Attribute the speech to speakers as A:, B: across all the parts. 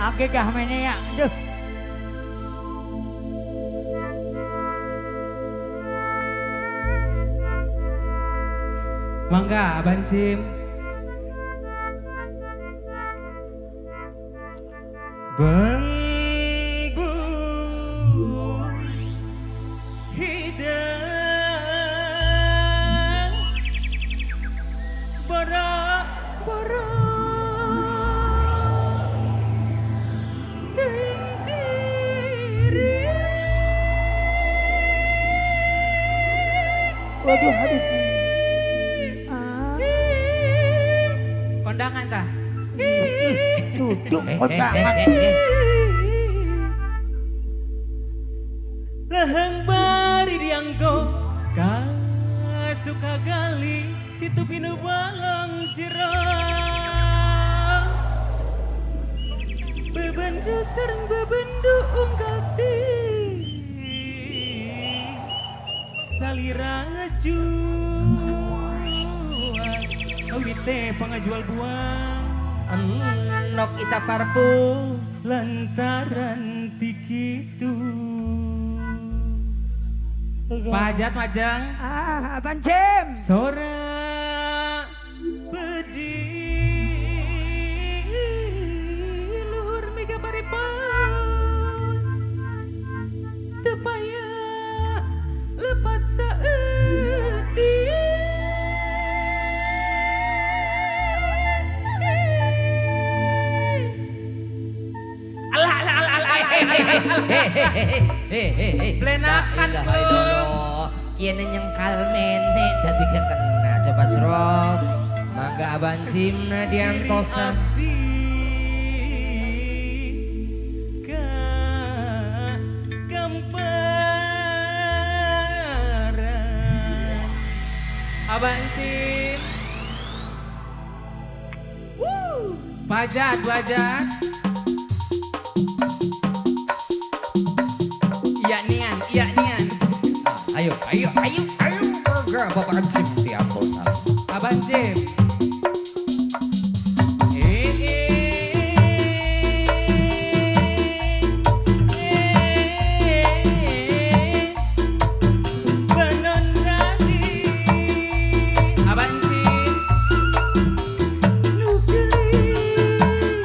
A: Oke kah mainnya ya. Aduh.
B: Mangga Bancim. Bangbu hidang bara diri.
A: Waduh habis.
B: Kondangan tah.
A: Duduk kondangan.
B: Leheng bari dianggo kasuka gali situ pinu balong jero bebendu sereng bebendu unggal ti salira ngajual awite pengajual buang
C: Nok ita parpu
B: lantaran tikitu Pajat majang
A: Bancim.
B: sora bedi luhur mega paripos tepaya lepat saeuti Blenakan klub.
C: Kieu nyengkal mene dadi kena coba srok. Mangga abancimna diantosa.
B: Abdi ka gamparan Abancim. Pajat. Iya nian.
C: Ayo. Burger Bapak Ansip diantosa.
B: Abancim. Benon kali Abancim. Nu pilih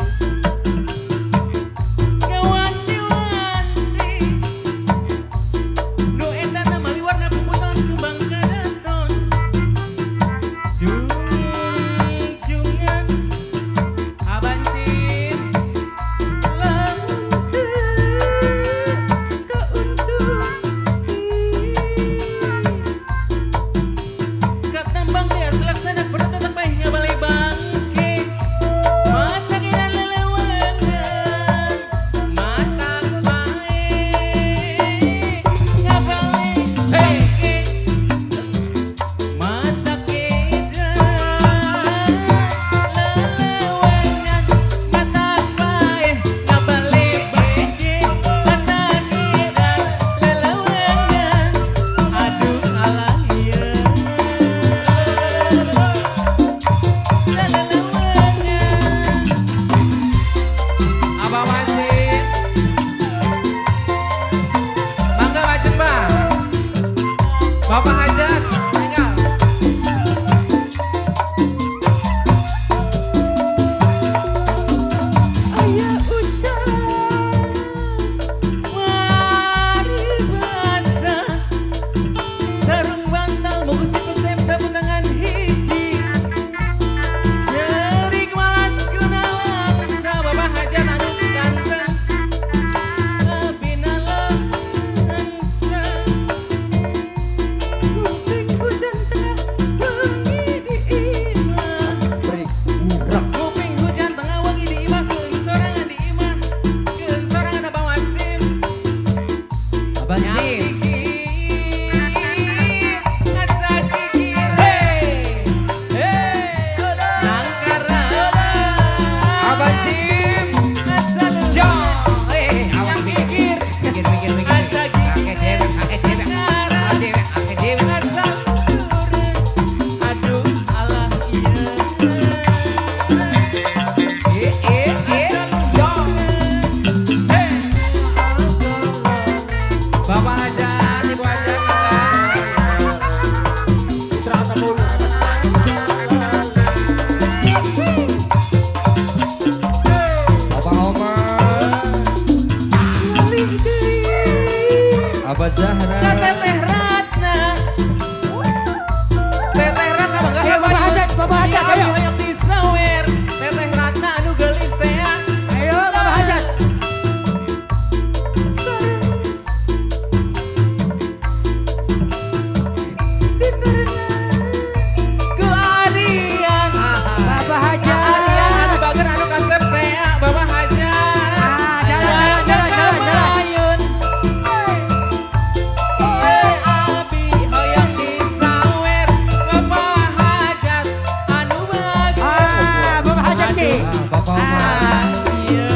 C: Bapak Zahra.
B: Ka Teteh Ratna. Teteh Ratna mangga
A: Ayo, Bapak Hajat, Bapak Hajat,
B: Iya,
A: ayo.
B: abi hoyong disawer. Teteh Ratna anu geulis teh ya.
A: Ayo Bapak Hajat.
B: Ku Arian.
A: Bapak Hajat.
B: Arian anu bager anu kasep teh ya, Bapak Hajat.
A: Jalan, jalan.
B: Ayun. Abi hoyong disawer. Bapak Hajat anu bager.
A: Bapak Hajat nih.
C: Bapak Omar.
B: Iya.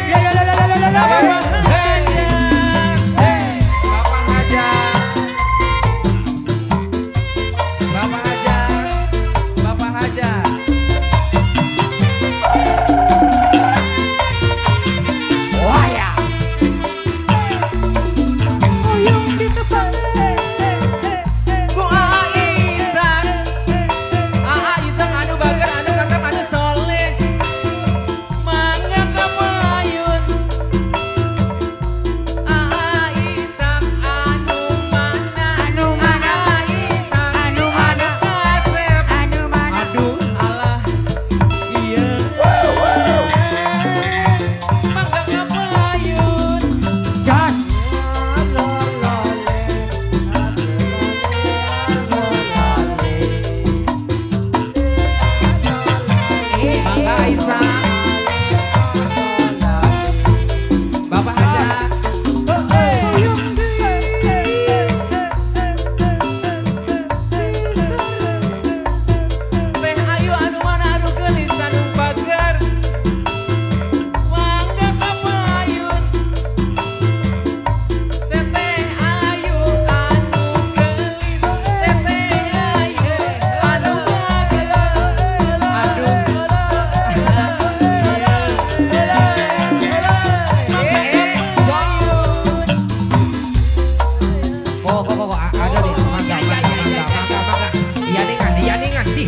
A: Ya,
B: Bapak Hajat.
C: Bapak Hajat. Bapak Hajat. Bapak Hajat.
A: Wah ya.
B: Ku Aisan. Aisan anu bager anu kasep anu soleh. Mangga kamayun. Aisan anu mana?
A: Anu mana?
B: Aisan
A: Anu mana?
B: kasep.
A: Anu mana?
B: Aduh alah. Iya. Mangga kamayun.
A: Jos.
B: Mangga Aisan. Bapak Hajat. Teh ayu anu mana anu geulis anu bager. Mangga kamayun. Teteh ayu anu geulis. Teteh ayu anu bager. Aduh.
C: Kok ada nih. Mangga. Iya ningan. Di.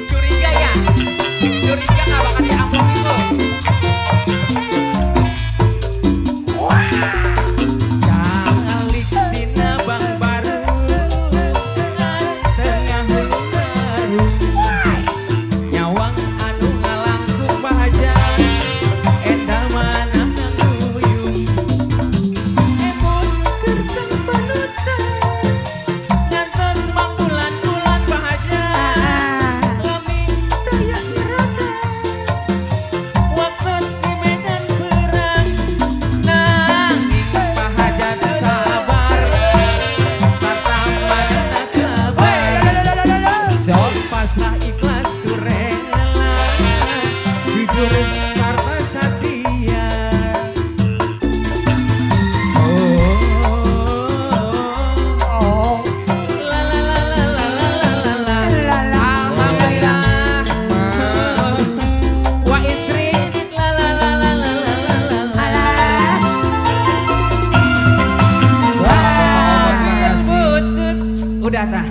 B: Curiga ya? Curiga gak bakal diampun itu. Calik dina bang baru tengah baru nyawang anu ngalangkung bahaja endal mana nguyung emun kerseng panutan ngantos mangkulan-kulan bahaja lami daya nyerata waktu di medan perang nanging bahaja sabar sarta manehna sabar sok pasrah ikhlas ku rela jujur sarta setia
A: Oh.
B: la la la la la la la la alhamdulillah wa istri la la la la la la la Putut. Udah tah.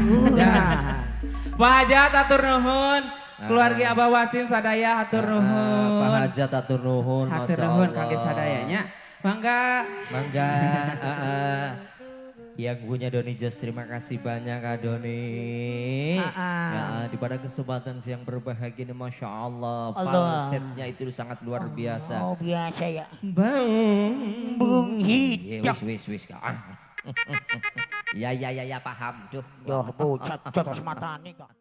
B: Pak Hajat atur nuhun. Keluarga Abah Wasim sadaya atur
C: Pak
B: nuhun.
C: Hajat atur nuhun.
B: Atur
C: Masya
B: nuhun
C: Allah.
B: kangge sadayanya. Mangga.
C: Mangga. Yang punya Doni Jos, terima kasih banyak Kak Doni. Di pada kesempatan siang berbahagia ini Masya Allah. Falsetnya itu sangat luar biasa.
A: Oh biasa ya.
B: Bang.
A: Bung
C: Ya
A: hidup.
C: wis Kak. Ya paham tuh.
A: Yo, bu, cat mata nih kan.